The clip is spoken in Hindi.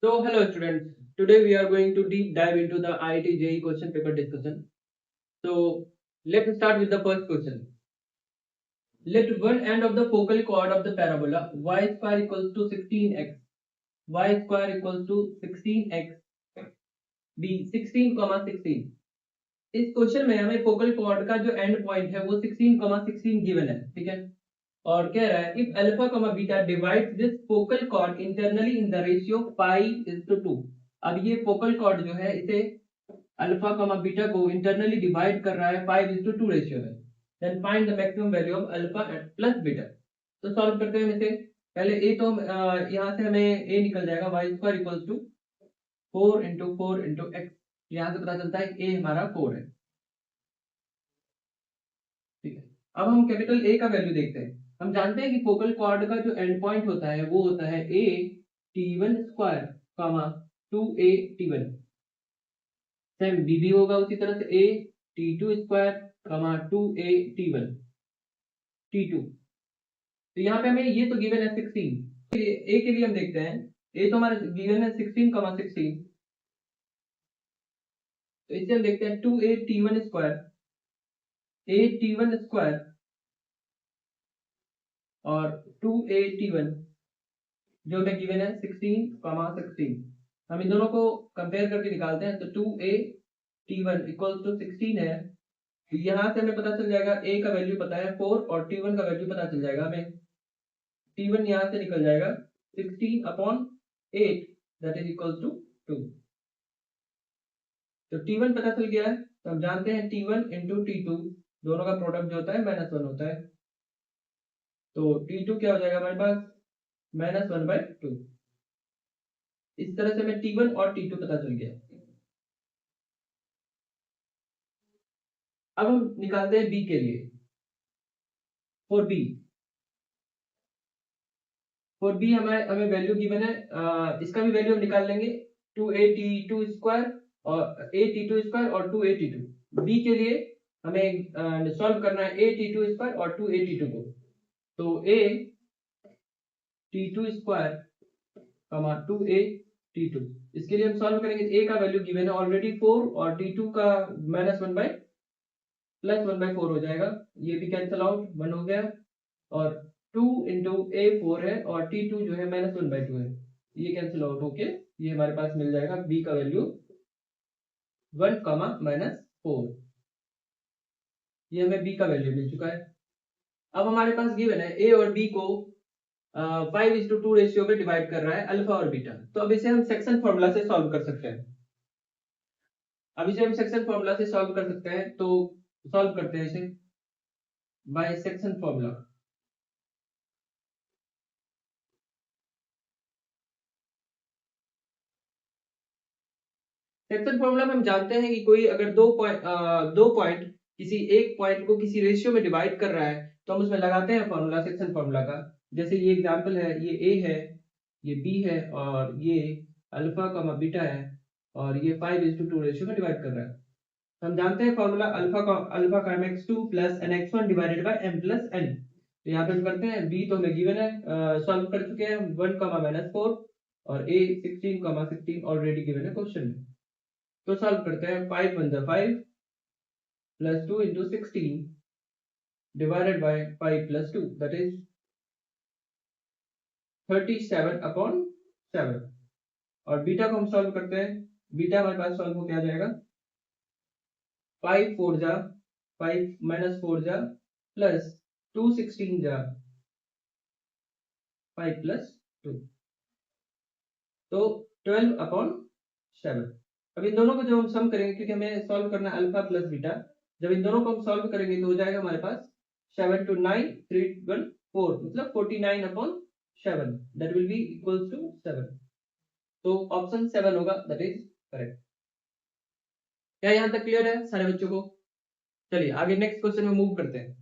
So, hello students. Today we are going to deep dive into the IIT JEE question paper discussion. So, let's start with the first question. Let one end of the focal chord of the parabola y square equals to 16x, y square equals to 16x be 16, 16. इस क्वेश्चन में हमें फोकल कॉर्ड का जो एंड पॉइंट है वो 16, 16 गिवन है, ठीक है। और कह रहा है if alpha comma beta divides this focal chord internally in the ratio π/2। अब ये फोकल कॉर्ड जो है इसे अल्फा कमा बीटा को इंटरनली डिवाइड कर रहा है 5:2 रेशियो में। Then find the maximum value of alpha plus beta. तो सॉल्व करते हैं इसे। पहले ए तो यहाँ से हमें ए निकल जाएगा Y square equals to 4 × 4 × x। यहाँ से पता चलता है ए हमारा 4 है, ठीक है। अब हम कैपिटल ए का वैल्यू देखते हैं। हम जानते हैं कि फोकल कॉर्ड का जो एंड पॉइंट होता है वो होता है a t1 square comma 2a t1। Same b भी होगा उसी तरह से ए t2 square comma 2a t1 t2। तो यहाँ पे हमें ये तो गिवन है 16। ए के लिए हम देखते हैं, ए तो हमारा गिवन है 16, 16। तो इससे हम देखते हैं 2a t1 square, a t1 square और 2a t1 जो हमें गिवन है 16, 16। हम इन दोनों को कंपेयर करके निकालते हैं। तो 2a t1 इक्वल्स टू 16 है। तो यहाँ से हमें पता चल जाएगा a का वैल्यू पता है 4 और t1 का वैल्यू पता चल जाएगा हमें। t1 यहाँ से निकल जाएगा 16/8 दैट इज इक्वल्स टू 2। तो t1 पता चल गया है। तो हम जानते हैं t1 इंटू t2 दोनों का प्रोडक्ट जो होता है -1 होता है। तो t2 क्या हो जाएगा हमारे पास -1/2। इस तरह से हमें t1 और t2 पता चल गया। अब हम निकालते हैं बी के लिए। फॉर बी हमें हमें वैल्यू गिवन है, इसका भी वैल्यू हम निकाल लेंगे 2a t2 और a t2 और 2a t2। बी के लिए हमें सॉल्व करना है a t2 और 2a t2 को। तो a t2 कमा 2a t2 इसके लिए हम सॉल्व करेंगे। a का वैल्यू गिवन है ऑलरेडी 4 और t2 का +1/4 हो जाएगा। ये भी कैंसिल आउट, 1 हो गया। और 2 इंटू ए 4 है और t2 जो है -1/2 है, ये कैंसिल आउट होके ये हमारे पास मिल जाएगा b का वैल्यू 1, -4। ये हमें b का वैल्यू मिल चुका है। अब हमारे पास गिवन है a और b को 5:2 रेशियो में डिवाइड कर रहा है अल्फा और बीटा। तो अब इसे हम सेक्शन फॉर्मूला से सॉल्व कर सकते हैं। तो सॉल्व करते हैं इसे by section formula. Section formula में हम जानते हैं कि कोई अगर दो पॉइंट किसी एक पॉइंट को किसी रेशियो में डिवाइड कर रहा है तो हम उसमें लगाते हैं फॉर्मूला, सेक्शन फॉर्मूला का। जैसे ये एग्जांपल है, ये ए है, ये बी है और ये अल्फा कमा बीटा है और ये 5:2 रेशियो में डिवाइड कर रहा है। तो हम जानते हैं फॉर्मूला अल्फा का mx2 plus nx1 divided by m plus n। तो यहाँ पे हम करते हैं, बी तो हमें गिवन है, सॉल्व कर चुके हैं 1, -4 और a 16, 16 ऑलरेडी गिवन है क्वेश्चन में। तो सॉल्व करते हैं। 5 1 जा 5 plus 2 into 16 divided by 5 plus 2 that is 37/7। और बीटा को हम सॉल्व करते हैं। बीटा हमारे पास सॉल्व हो क्या जाएगा, 5 4 जा 5 -4 जा प्लस 2 16 जा 5 प्लस 2 तो 12/7। अब इन दोनों को जब हम सम करेंगे, क्योंकि हमें सॉल्व करना है अल्फा प्लस बीटा, जब इन दोनों को हम सॉल्व करेंगे तो हो जाएगा हमारे पास 7 to 9 3 1 4 मतलब 49/7 that will be equals to 7। तो ऑप्शन 7 होगा, दैट इज करेक्ट। क्या यहाँ तक क्लियर है सारे बच्चों को? चलिए आगे नेक्स्ट क्वेश्चन में मूव करते हैं।